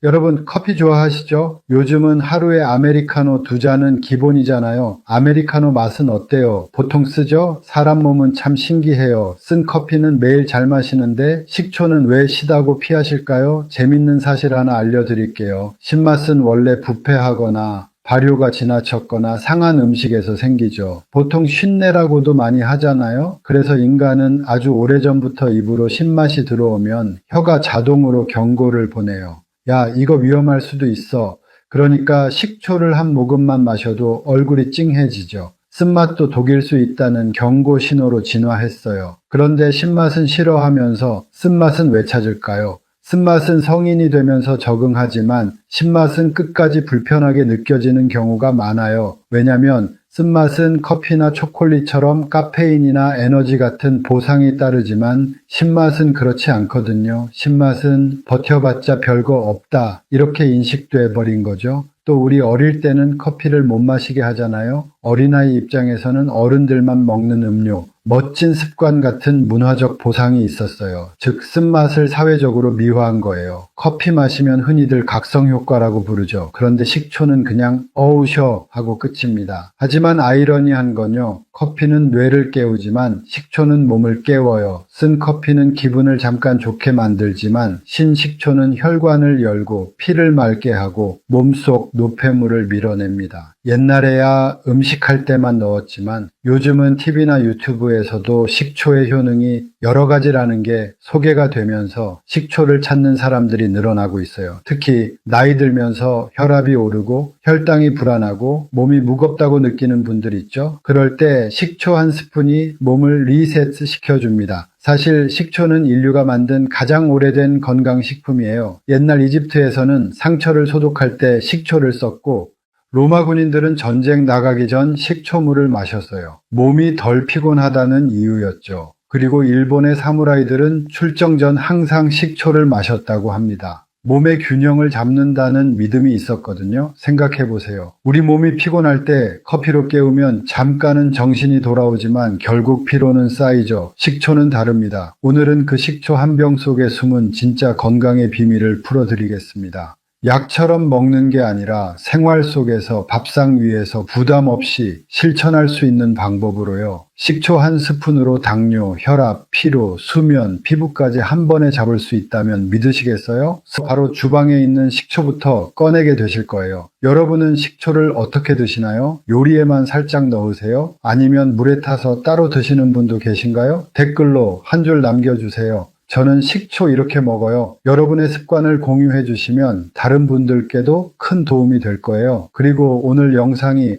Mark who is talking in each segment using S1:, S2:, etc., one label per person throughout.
S1: 여러분 커피 좋아하시죠? 요즘은 하루에 아메리카노 2잔은 기본이잖아요. 아메리카노 맛은 어때요? 보통 쓰죠? 사람 몸은 참 신기해요. 쓴 커피는 매일 잘 마시는데 식초는 왜 시다고 피하실까요? 재밌는 사실 하나 알려드릴게요. 신맛은 원래 부패하거나 발효가 지나쳤거나 상한 음식에서 생기죠. 보통 쉰내라고도 많이 하잖아요. 그래서 인간은 아주 오래전부터 입으로 신맛이 들어오면 혀가 자동으로 경고를 보내요. 야, 이거 위험할 수도 있어. 그러니까 식초를 한 모금만 마셔도 얼굴이 찡해지죠. 쓴맛도 독일 수 있다는 경고 신호로 진화했어요. 그런데 신맛은 싫어하면서 쓴맛은 왜 찾을까요? 쓴맛은 성인이 되면서 적응하지만 신맛은 끝까지 불편하게 느껴지는 경우가 많아요. 왜냐하면 쓴맛은 커피나 초콜릿처럼 카페인이나 에너지 같은 보상이 따르지만 신맛은 그렇지 않거든요. 신맛은 버텨봤자 별거 없다. 이렇게 인식돼 버린 거죠. 또 우리 어릴 때는 커피를 못 마시게 하잖아요. 어린아이 입장에서는 어른들만 먹는 음료, 멋진 습관 같은 문화적 보상이 있었어요. 즉 쓴맛을 사회적으로 미화한 거예요. 커피 마시면 흔히들 각성효과라고 부르죠. 그런데 식초는 그냥 어우셔 하고 끝입니다. 하지만 아이러니한 건요. 커피는 뇌를 깨우지만 식초는 몸을 깨워요. 쓴 커피는 기분을 잠깐 좋게 만들지만 신식초는 혈관을 열고 피를 맑게 하고 몸속 노폐물을 밀어냅니다. 옛날에야 음식할 때만 넣었지만 요즘은 TV나 유튜브에서도 식초의 효능이 여러 가지라는 게 소개가 되면서 식초를 찾는 사람들이 늘어나고 있어요. 특히 나이 들면서 혈압이 오르고 혈당이 불안하고 몸이 무겁다고 느끼는 분들 있죠. 그럴 때 식초 한 스푼이 몸을 리셋 시켜줍니다. 사실 식초는 인류가 만든 가장 오래된 건강식품이에요. 옛날 이집트에서는 상처를 소독할 때 식초를 썼고 로마 군인들은 전쟁 나가기 전 식초물을 마셨어요. 몸이 덜 피곤하다는 이유였죠. 그리고 일본의 사무라이들은 출정 전 항상 식초를 마셨다고 합니다. 몸의 균형을 잡는다는 믿음이 있었거든요. 생각해 보세요. 우리 몸이 피곤할 때 커피로 깨우면 잠깐은 정신이 돌아오지만 결국 피로는 쌓이죠. 식초는 다릅니다. 오늘은 그 식초 한 병 속에 숨은 진짜 건강의 비밀을 풀어드리겠습니다. 약처럼 먹는 게 아니라 생활 속에서 밥상 위에서 부담 없이 실천할 수 있는 방법으로요. 식초 한 스푼으로 당뇨, 혈압, 피로, 수면, 피부까지 한 번에 잡을 수 있다면 믿으시겠어요? 바로 주방에 있는 식초부터 꺼내게 되실 거예요. 여러분은 식초를 어떻게 드시나요? 요리에만 살짝 넣으세요? 아니면 물에 타서 따로 드시는 분도 계신가요? 댓글로 한 줄 남겨주세요. 저는 식초 이렇게 먹어요. 여러분의 습관을 공유해 주시면 다른 분들께도 큰 도움이 될 거예요. 그리고 오늘 영상이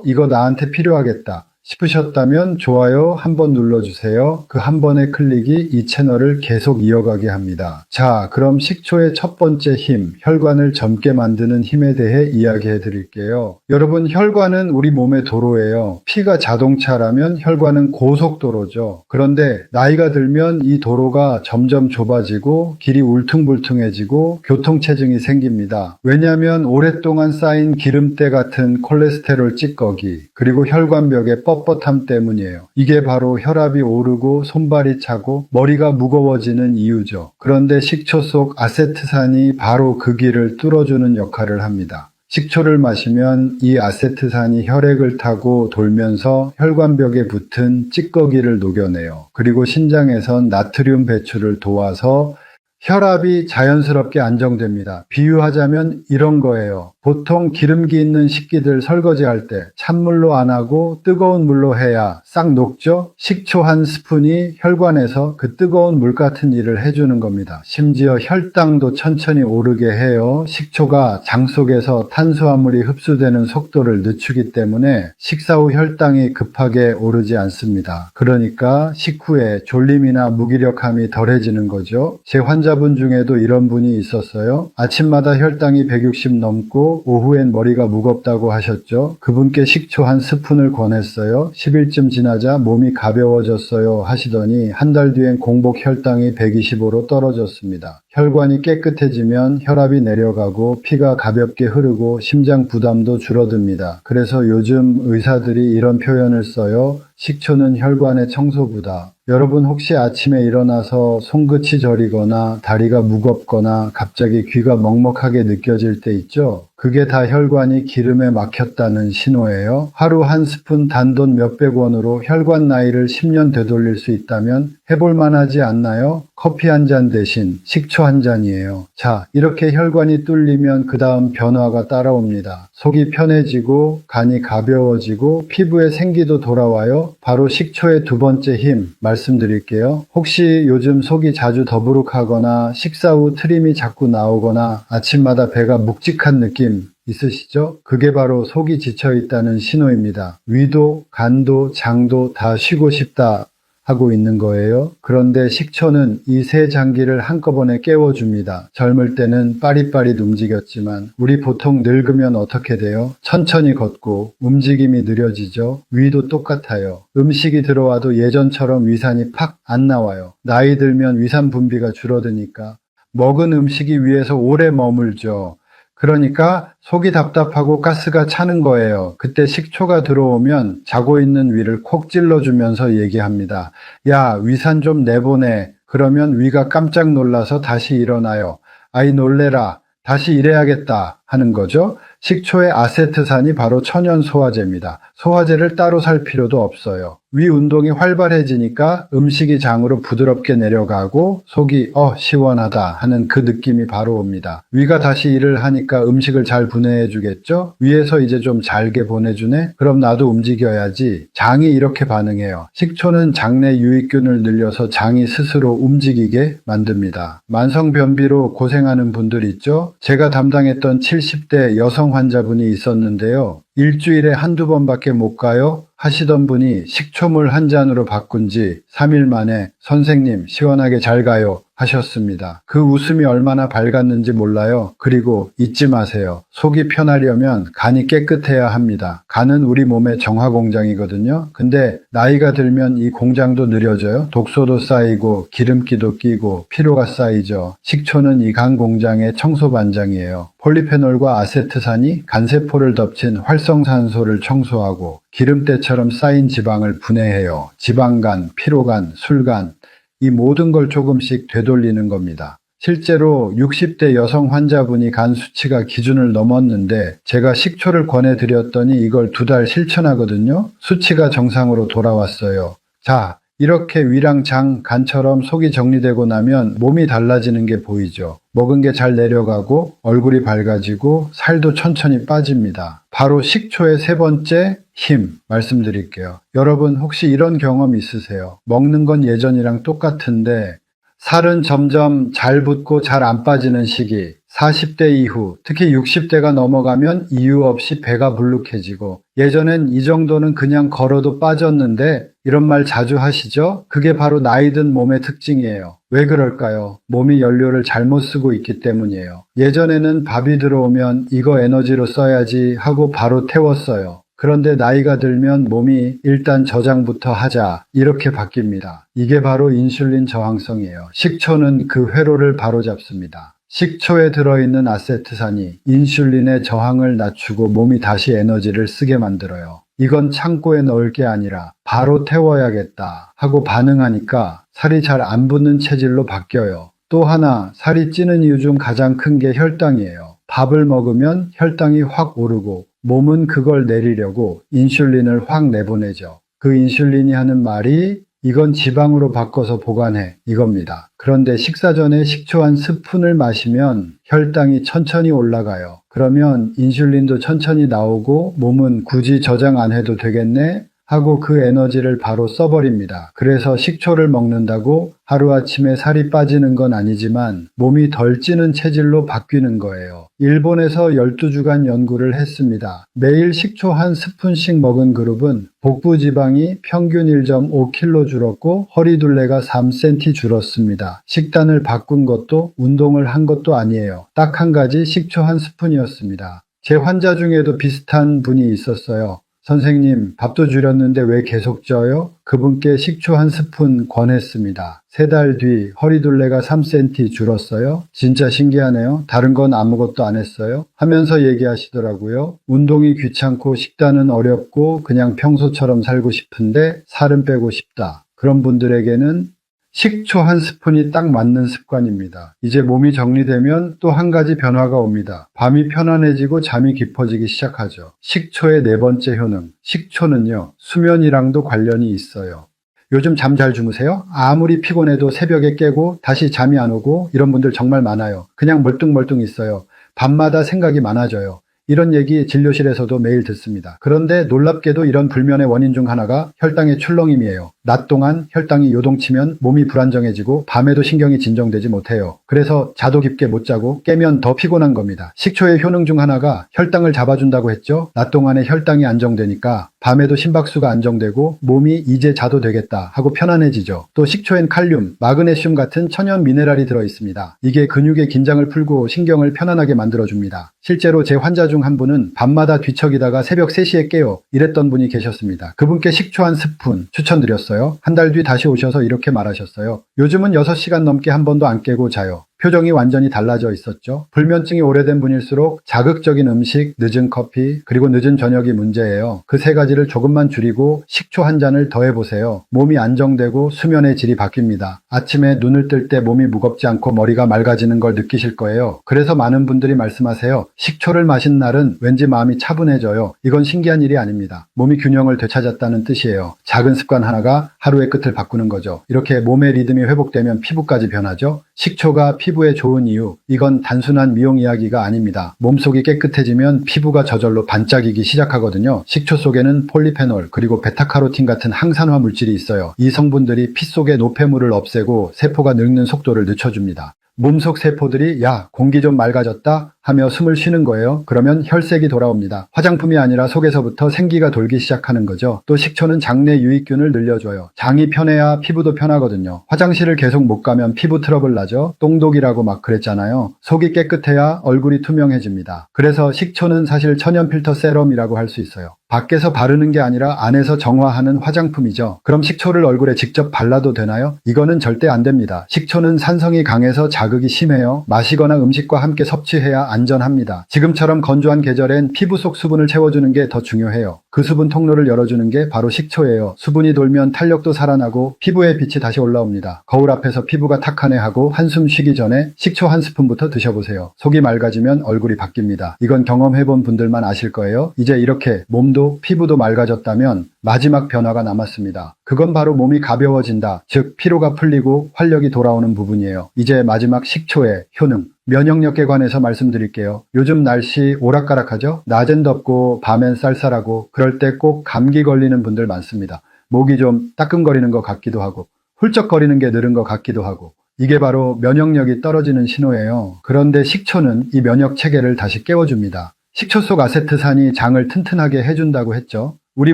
S1: 이거 나한테 필요하겠다 싶으셨다면 좋아요 한번 눌러주세요. 그 한 번의 클릭이 이 채널을 계속 이어가게 합니다. 자, 그럼 식초의 첫 번째 힘, 혈관을 젊게 만드는 힘에 대해 이야기해 드릴게요. 여러분, 혈관은 우리 몸의 도로예요. 피가 자동차라면 혈관은 고속도로죠. 그런데 나이가 들면 이 도로가 점점 좁아지고 길이 울퉁불퉁해지고 교통체증이 생깁니다. 왜냐하면 오랫동안 쌓인 기름때 같은 콜레스테롤 찌꺼기, 그리고 혈관벽의 뻣뻣함 때문이에요. 이게 바로 혈압이 오르고 손발이 차고 머리가 무거워지는 이유죠. 그런데 식초 속 아세트산이 바로 그 길을 뚫어주는 역할을 합니다. 식초를 마시면 이 아세트산이 혈액을 타고 돌면서 혈관벽에 붙은 찌꺼기를 녹여내요. 그리고 신장에선 나트륨 배출을 도와서 혈압이 자연스럽게 안정됩니다. 비유하자면 이런 거예요. 보통 기름기 있는 식기들 설거지할 때 찬물로 안 하고 뜨거운 물로 해야 싹 녹죠? 식초 한 스푼이 혈관에서 그 뜨거운 물 같은 일을 해주는 겁니다. 심지어 혈당도 천천히 오르게 해요. 식초가 장 속에서 탄수화물이 흡수되는 속도를 늦추기 때문에 식사 후 혈당이 급하게 오르지 않습니다. 그러니까 식후에 졸림이나 무기력함이 덜해지는 거죠. 제 환자분 중에도 이런 분이 있었어요. 아침마다 혈당이 160 넘고 오후엔 머리가 무겁다고 하셨죠. 그분께 식초 한 스푼을 권했어요. 10일쯤 지나자 몸이 가벼워졌어요 하시더니 한 달 뒤엔 공복 혈당이 125로 떨어졌습니다. 혈관이 깨끗해지면 혈압이 내려가고 피가 가볍게 흐르고 심장 부담도 줄어듭니다. 그래서 요즘 의사들이 이런 표현을 써요. 식초는 혈관의 청소부다. 여러분 혹시 아침에 일어나서 손끝이 저리거나 다리가 무겁거나 갑자기 귀가 먹먹하게 느껴질 때 있죠? 그게 다 혈관이 기름에 막혔다는 신호예요. 하루 한 스푼 단돈 몇백 원으로 혈관 나이를 10년 되돌릴 수 있다면 해볼 만하지 않나요? 커피 한 잔 대신 식초 한 잔이에요. 자, 이렇게 혈관이 뚫리면 그 다음 변화가 따라옵니다. 속이 편해지고 간이 가벼워지고 피부에 생기도 돌아와요. 바로 식초의 두 번째 힘 말씀드릴게요. 혹시 요즘 속이 자주 더부룩하거나 식사 후 트림이 자꾸 나오거나 아침마다 배가 묵직한 느낌 있으시죠? 그게 바로 속이 지쳐 있다는 신호입니다. 위도, 간도, 장도 다 쉬고 싶다 하고 있는 거예요. 그런데 식초는 이 세 장기를 한꺼번에 깨워줍니다. 젊을 때는 빠릿빠릿 움직였지만 우리 보통 늙으면 어떻게 돼요? 천천히 걷고 움직임이 느려지죠. 위도 똑같아요. 음식이 들어와도 예전처럼 위산이 팍 안 나와요. 나이 들면 위산 분비가 줄어드니까 먹은 음식이 위에서 오래 머물죠. 그러니까 속이 답답하고 가스가 차는 거예요. 그때 식초가 들어오면 자고 있는 위를 콕 찔러주면서 얘기합니다. 야, 위산 좀 내보내. 그러면 위가 깜짝 놀라서 다시 일어나요. 아이 놀래라. 다시 일해야겠다 하는 거죠. 식초의 아세트산이 바로 천연 소화제입니다. 소화제를 따로 살 필요도 없어요. 위 운동이 활발해지니까 음식이 장으로 부드럽게 내려가고 속이 시원하다 하는 그 느낌이 바로 옵니다. 위가 다시 일을 하니까 음식을 잘 분해해 주겠죠? 위에서 이제 좀 잘게 보내주네? 그럼 나도 움직여야지. 장이 이렇게 반응해요. 식초는 장내 유익균을 늘려서 장이 스스로 움직이게 만듭니다. 만성변비로 고생하는 분들 있죠? 제가 담당했던 70대 여성 환자분이 있었는데요. 일주일에 한두 번밖에 못 가요? 하시던 분이 식초물 한 잔으로 바꾼 지 3일 만에 선생님 시원하게 잘 가요 하셨습니다. 그 웃음이 얼마나 밝았는지 몰라요. 그리고 잊지 마세요. 속이 편하려면 간이 깨끗해야 합니다. 간은 우리 몸의 정화 공장이거든요. 근데 나이가 들면 이 공장도 느려져요. 독소도 쌓이고 기름기도 끼고 피로가 쌓이죠. 식초는 이 간 공장의 청소 반장이에요. 폴리페놀과 아세트산이 간세포를 덮친 활성산소를 청소하고 기름때처럼 쌓인 지방을 분해해요. 지방간, 피로간, 술간 이 모든 걸 조금씩 되돌리는 겁니다. 실제로 60대 여성 환자분이 간 수치가 기준을 넘었는데 제가 식초를 권해드렸더니 이걸 2달 실천하거든요. 수치가 정상으로 돌아왔어요. 자, 이렇게 위랑 장, 간처럼 속이 정리되고 나면 몸이 달라지는 게 보이죠. 먹은 게 잘 내려가고 얼굴이 밝아지고 살도 천천히 빠집니다. 바로 식초의 세 번째 힘 말씀드릴게요. 여러분 혹시 이런 경험 있으세요? 먹는 건 예전이랑 똑같은데 살은 점점 잘 붙고 잘 안 빠지는 시기, 40대 이후, 특히 60대가 넘어가면 이유 없이 배가 불룩해지고 예전엔 이 정도는 그냥 걸어도 빠졌는데 이런 말 자주 하시죠? 그게 바로 나이 든 몸의 특징이에요. 왜 그럴까요? 몸이 연료를 잘못 쓰고 있기 때문이에요. 예전에는 밥이 들어오면 이거 에너지로 써야지 하고 바로 태웠어요. 그런데 나이가 들면 몸이 일단 저장부터 하자 이렇게 바뀝니다. 이게 바로 인슐린 저항성이에요. 식초는 그 회로를 바로잡습니다. 식초에 들어있는 아세트산이 인슐린의 저항을 낮추고 몸이 다시 에너지를 쓰게 만들어요. 이건 창고에 넣을 게 아니라 바로 태워야겠다 하고 반응하니까 살이 잘 안 붙는 체질로 바뀌어요. 또 하나 살이 찌는 이유 중 가장 큰 게 혈당이에요. 밥을 먹으면 혈당이 확 오르고 몸은 그걸 내리려고 인슐린을 확 내보내죠. 그 인슐린이 하는 말이 이건 지방으로 바꿔서 보관해 이겁니다. 그런데 식사 전에 식초 한 스푼을 마시면 혈당이 천천히 올라가요. 그러면 인슐린도 천천히 나오고 몸은 굳이 저장 안 해도 되겠네 하고 그 에너지를 바로 써버립니다. 그래서 식초를 먹는다고 하루아침에 살이 빠지는 건 아니지만 몸이 덜 찌는 체질로 바뀌는 거예요. 일본에서 12주간 연구를 했습니다. 매일 식초 한 스푼씩 먹은 그룹은 복부 지방이 평균 1.5kg 줄었고 허리둘레가 3cm 줄었습니다. 식단을 바꾼 것도 운동을 한 것도 아니에요. 딱 한 가지 식초 한 스푼이었습니다. 제 환자 중에도 비슷한 분이 있었어요. 선생님, 밥도 줄였는데 왜 계속 쪄요? 그분께 식초 한 스푼 권했습니다. 3달 뒤 허리둘레가 3cm 줄었어요? 진짜 신기하네요. 다른 건 아무것도 안 했어요? 하면서 얘기하시더라고요. 운동이 귀찮고 식단은 어렵고 그냥 평소처럼 살고 싶은데 살은 빼고 싶다. 그런 분들에게는 식초 한 스푼이 딱 맞는 습관입니다. 이제 몸이 정리되면 또 한 가지 변화가 옵니다. 밤이 편안해지고 잠이 깊어지기 시작하죠. 식초의 4번째 효능. 식초는요, 수면이랑도 관련이 있어요. 요즘 잠 잘 주무세요? 아무리 피곤해도 새벽에 깨고 다시 잠이 안 오고 이런 분들 정말 많아요. 그냥 멀뚱멀뚱 있어요. 밤마다 생각이 많아져요. 이런 얘기 진료실에서도 매일 듣습니다. 그런데 놀랍게도 이런 불면의 원인 중 하나가 혈당의 출렁임이에요. 낮 동안 혈당이 요동치면 몸이 불안정해지고 밤에도 신경이 진정되지 못해요. 그래서 자도 깊게 못 자고 깨면 더 피곤한 겁니다. 식초의 효능 중 하나가 혈당을 잡아준다고 했죠. 낮 동안에 혈당이 안정되니까 밤에도 심박수가 안정되고 몸이 이제 자도 되겠다 하고 편안해지죠. 또 식초엔 칼륨, 마그네슘 같은 천연 미네랄이 들어있습니다. 이게 근육의 긴장을 풀고 신경을 편안하게 만들어줍니다. 실제로 제 환자 중 한 분은 밤마다 뒤척이다가 새벽 3시에 깨요. 이랬던 분이 계셨습니다. 그분께 식초 한 스푼 추천드렸어요. 한 달 뒤 다시 오셔서 이렇게 말하셨어요. 요즘은 6시간 넘게 한 번도 안 깨고 자요. 표정이 완전히 달라져 있었죠. 불면증이 오래된 분일수록 자극적인 음식, 늦은 커피, 그리고 늦은 저녁이 문제예요. 그 3가지를 조금만 줄이고 식초 한 잔을 더해보세요. 몸이 안정되고 수면의 질이 바뀝니다. 아침에 눈을 뜰 때 몸이 무겁지 않고 머리가 맑아지는 걸 느끼실 거예요. 그래서 많은 분들이 말씀하세요. 식초를 마신 날은 왠지 마음이 차분해져요. 이건 신기한 일이 아닙니다. 몸이 균형을 되찾았다는 뜻이에요. 작은 습관 하나가 하루의 끝을 바꾸는 거죠. 이렇게 몸의 리듬이 회복되면 피부까지 변하죠. 식초가 피부에 좋은 이유, 이건 단순한 미용 이야기가 아닙니다. 몸속이 깨끗해지면 피부가 저절로 반짝이기 시작하거든요. 식초 속에는 폴리페놀 그리고 베타카로틴 같은 항산화 물질이 있어요. 이 성분들이 피 속의 노폐물을 없애고 세포가 늙는 속도를 늦춰줍니다. 몸속 세포들이 야, 공기 좀 맑아졌다 하며 숨을 쉬는 거예요. 그러면 혈색이 돌아옵니다. 화장품이 아니라 속에서부터 생기가 돌기 시작하는 거죠. 또 식초는 장내 유익균을 늘려줘요. 장이 편해야 피부도 편하거든요. 화장실을 계속 못 가면 피부 트러블 나죠. 똥독이라고 막 그랬잖아요. 속이 깨끗해야 얼굴이 투명해집니다. 그래서 식초는 사실 천연 필터 세럼이라고 할 수 있어요. 밖에서 바르는 게 아니라 안에서 정화하는 화장품이죠. 그럼 식초를 얼굴에 직접 발라도 되나요? 이거는 절대 안 됩니다. 식초는 산성이 강해서 자극이 심해요. 마시거나 음식과 함께 섭취해야 안전합니다. 지금처럼 건조한 계절엔 피부 속 수분을 채워주는 게 더 중요해요. 그 수분 통로를 열어주는 게 바로 식초예요. 수분이 돌면 탄력도 살아나고 피부에 빛이 다시 올라옵니다. 거울 앞에서 피부가 탁하네하고 한숨 쉬기 전에 식초 한 스푼부터 드셔보세요. 속이 맑아지면 얼굴이 바뀝니다. 이건 경험해본 분들만 아실 거예요. 이제 이렇게 몸도 피부도 맑아졌다면 마지막 변화가 남았습니다. 그건 바로 몸이 가벼워진다. 즉 피로가 풀리고 활력이 돌아오는 부분이에요. 이제 마지막 식초의 효능. 면역력에 관해서 말씀드릴게요. 요즘 날씨 오락가락하죠? 낮엔 덥고 밤엔 쌀쌀하고 그럴 때 꼭 감기 걸리는 분들 많습니다. 목이 좀 따끔거리는 것 같기도 하고 훌쩍거리는 게 늘은 것 같기도 하고 이게 바로 면역력이 떨어지는 신호예요. 그런데 식초는 이 면역 체계를 다시 깨워줍니다. 식초 속 아세트산이 장을 튼튼하게 해준다고 했죠. 우리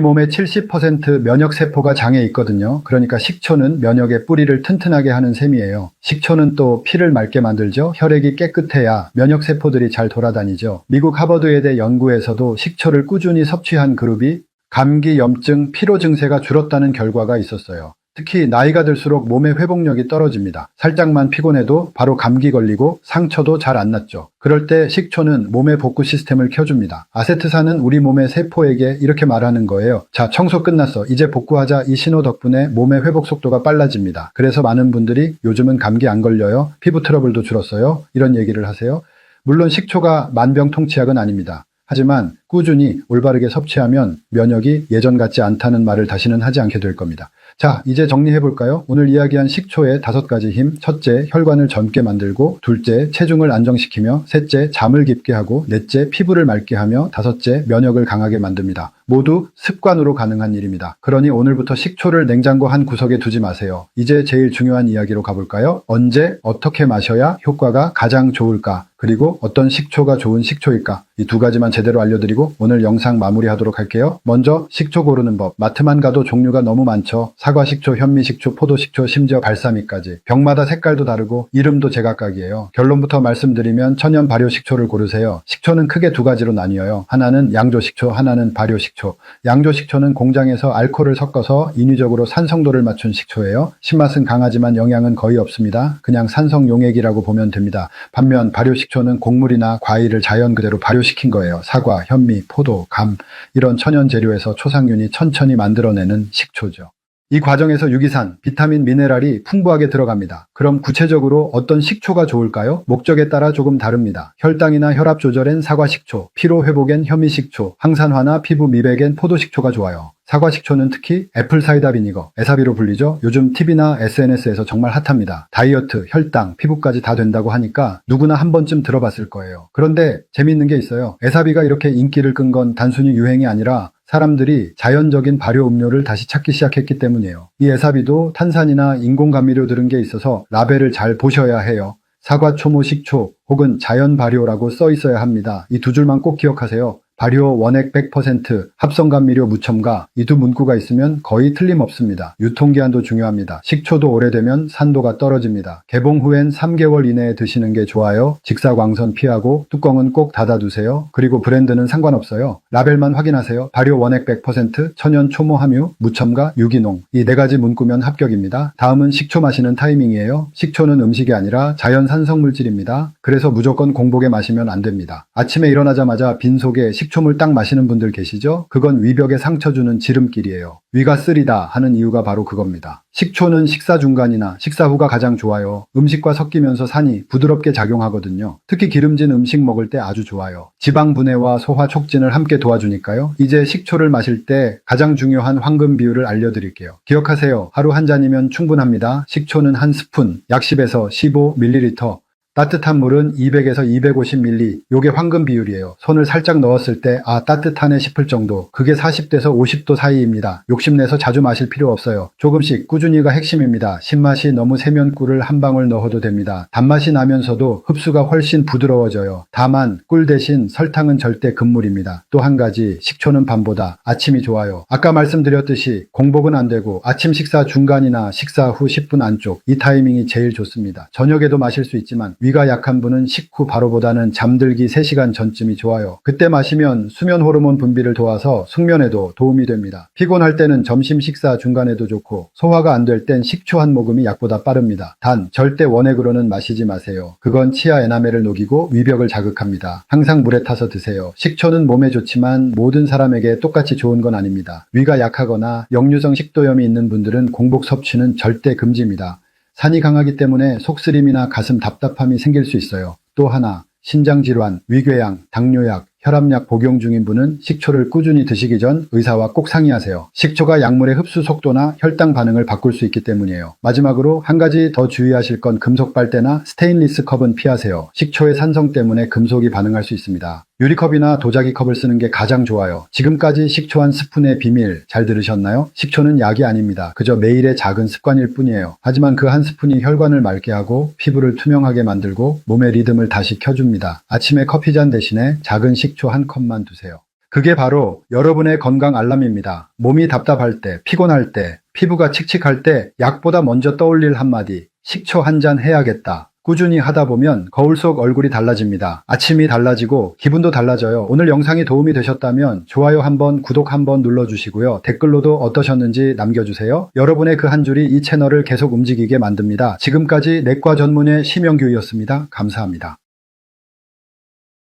S1: 몸의 70% 면역세포가 장에 있거든요. 그러니까 식초는 면역의 뿌리를 튼튼하게 하는 셈이에요. 식초는 또 피를 맑게 만들죠. 혈액이 깨끗해야 면역세포들이 잘 돌아다니죠. 미국 하버드의대 연구에서도 식초를 꾸준히 섭취한 그룹이 감기, 염증, 피로 증세가 줄었다는 결과가 있었어요. 특히 나이가 들수록 몸의 회복력이 떨어집니다. 살짝만 피곤해도 바로 감기 걸리고 상처도 잘 안 낫죠. 그럴 때 식초는 몸의 복구 시스템을 켜줍니다. 아세트산은 우리 몸의 세포에게 이렇게 말하는 거예요. 자, 청소 끝났어. 이제 복구하자. 이 신호 덕분에 몸의 회복 속도가 빨라집니다. 그래서 많은 분들이 요즘은 감기 안 걸려요. 피부 트러블도 줄었어요. 이런 얘기를 하세요. 물론 식초가 만병통치약은 아닙니다. 하지만 꾸준히 올바르게 섭취하면 면역이 예전 같지 않다는 말을 다시는 하지 않게 될 겁니다. 자, 이제 정리해볼까요? 오늘 이야기한 식초의 5가지 힘. 첫째, 혈관을 젊게 만들고, 둘째, 체중을 안정시키며, 셋째, 잠을 깊게 하고, 넷째, 피부를 맑게 하며, 다섯째, 면역을 강하게 만듭니다. 모두 습관으로 가능한 일입니다. 그러니 오늘부터 식초를 냉장고 한 구석에 두지 마세요. 이제 제일 중요한 이야기로 가볼까요? 언제, 어떻게 마셔야 효과가 가장 좋을까? 그리고 어떤 식초가 좋은 식초일까? 이 두 가지만 제대로 알려드리고 오늘 영상 마무리하도록 할게요. 먼저 식초 고르는 법. 마트만 가도 종류가 너무 많죠. 사과식초, 현미식초, 포도식초, 심지어 발사믹까지. 병마다 색깔도 다르고 이름도 제각각이에요. 결론부터 말씀드리면 천연 발효식초를 고르세요. 식초는 크게 두 가지로 나뉘어요. 하나는 양조식초, 하나는 발효식초. 양조식초는 공장에서 알코올을 섞어서 인위적으로 산성도를 맞춘 식초예요. 신맛은 강하지만 영양은 거의 없습니다. 그냥 산성 용액이라고 보면 됩니다. 반면 발효식초는 곡물이나 과일을 자연 그대로 발효시킨 거예요. 사과, 현미, 포도, 감 이런 천연 재료에서 초상균이 천천히 만들어내는 식초죠. 이 과정에서 유기산, 비타민, 미네랄이 풍부하게 들어갑니다. 그럼 구체적으로 어떤 식초가 좋을까요? 목적에 따라 조금 다릅니다. 혈당이나 혈압 조절엔 사과식초, 피로 회복엔 현미식초, 항산화나 피부 미백엔 포도식초가 좋아요. 사과식초는 특히 애플사이다 비니거, 에사비로 불리죠. 요즘 TV나 SNS에서 정말 핫합니다. 다이어트, 혈당, 피부까지 다 된다고 하니까 누구나 한 번쯤 들어봤을 거예요. 그런데 재미있는 게 있어요. 에사비가 이렇게 인기를 끈 건 단순히 유행이 아니라 사람들이 자연적인 발효 음료를 다시 찾기 시작했기 때문이에요. 이 에사비도 탄산이나 인공감미료 들은 게 있어서 라벨을 잘 보셔야 해요. 사과, 초모, 식초 혹은 자연 발효라고 써 있어야 합니다. 이 두 줄만 꼭 기억하세요. 발효, 원액 100%, 합성감미료 무첨가 이 두 문구가 있으면 거의 틀림없습니다. 유통기한도 중요합니다. 식초도 오래되면 산도가 떨어집니다. 개봉 후엔 3개월 이내에 드시는 게 좋아요. 직사광선 피하고 뚜껑은 꼭 닫아두세요. 그리고 브랜드는 상관없어요. 라벨만 확인하세요. 발효 원액 100%, 천연 초모 함유, 무첨가, 유기농 이 네 가지 문구면 합격입니다. 다음은 식초 마시는 타이밍이에요. 식초는 음식이 아니라 자연 산성 물질입니다. 그래서 무조건 공복에 마시면 안 됩니다. 아침에 일어나자마자 빈속에 식초물 딱 마시는 분들 계시죠? 그건 위벽에 상처 주는 지름길이에요. 위가 쓰리다 하는 이유가 바로 그겁니다. 식초는 식사 중간이나 식사 후가 가장 좋아요. 음식과 섞이면서 산이 부드럽게 작용하거든요. 특히 기름진 음식 먹을 때 아주 좋아요. 지방 분해와 소화 촉진을 함께 도와주니까요. 이제 식초를 마실 때 가장 중요한 황금 비율을 알려드릴게요. 기억하세요. 하루 한 잔이면 충분합니다. 식초는 한 스푼, 약 10에서 15ml, 따뜻한 물은 200에서 250ml, 요게 황금 비율이에요. 손을 살짝 넣었을 때 따뜻하네 싶을 정도. 그게 40도에서 50도 사이입니다. 욕심내서 자주 마실 필요 없어요. 조금씩 꾸준히가 핵심입니다. 신맛이 너무 세면 꿀을 한 방울 넣어도 됩니다. 단맛이 나면서도 흡수가 훨씬 부드러워져요. 다만 꿀 대신 설탕은 절대 금물입니다. 또 한 가지, 식초는 밤보다 아침이 좋아요. 아까 말씀드렸듯이 공복은 안 되고 아침 식사 중간이나 식사 후 10분 안쪽 이 타이밍이 제일 좋습니다. 저녁에도 마실 수 있지만 위가 약한 분은 식후 바로보다는 잠들기 3시간 전쯤이 좋아요. 그때 마시면 수면 호르몬 분비를 도와서 숙면에도 도움이 됩니다. 피곤할 때는 점심 식사 중간에도 좋고 소화가 안 될 땐 식초 한 모금이 약보다 빠릅니다. 단 절대 원액으로는 마시지 마세요. 그건 치아 에나멜을 녹이고 위벽을 자극합니다. 항상 물에 타서 드세요. 식초는 몸에 좋지만 모든 사람에게 똑같이 좋은 건 아닙니다. 위가 약하거나 역류성 식도염이 있는 분들은 공복 섭취는 절대 금지입니다. 산이 강하기 때문에 속쓰림이나 가슴 답답함이 생길 수 있어요. 또 하나, 신장질환, 위궤양, 당뇨약, 혈압약 복용 중인 분은 식초를 꾸준히 드시기 전 의사와 꼭 상의하세요. 식초가 약물의 흡수 속도나 혈당 반응을 바꿀 수 있기 때문이에요. 마지막으로 한 가지 더 주의하실 건 금속 빨대나 스테인리스 컵은 피하세요. 식초의 산성 때문에 금속이 반응할 수 있습니다. 유리컵이나 도자기 컵을 쓰는 게 가장 좋아요. 지금까지 식초 한 스푼의 비밀 잘 들으셨나요? 식초는 약이 아닙니다. 그저 매일의 작은 습관일 뿐이에요. 하지만 그 한 스푼이 혈관을 맑게 하고 피부를 투명하게 만들고 몸의 리듬을 다시 켜줍니다. 아침에 커피잔 대신에 작은 식초 한 컵만 두세요. 그게 바로 여러분의 건강 알람입니다. 몸이 답답할 때, 피곤할 때, 피부가 칙칙할 때 약보다 먼저 떠올릴 한마디, 식초 한 잔 해야겠다. 꾸준히 하다 보면 거울 속 얼굴이 달라집니다. 아침이 달라지고 기분도 달라져요. 오늘 영상이 도움이 되셨다면 좋아요 한번, 구독 한번 눌러주시고요. 댓글로도 어떠셨는지 남겨주세요. 여러분의 그 한 줄이 이 채널을 계속 움직이게 만듭니다. 지금까지 내과 전문의 심영규였습니다. 감사합니다.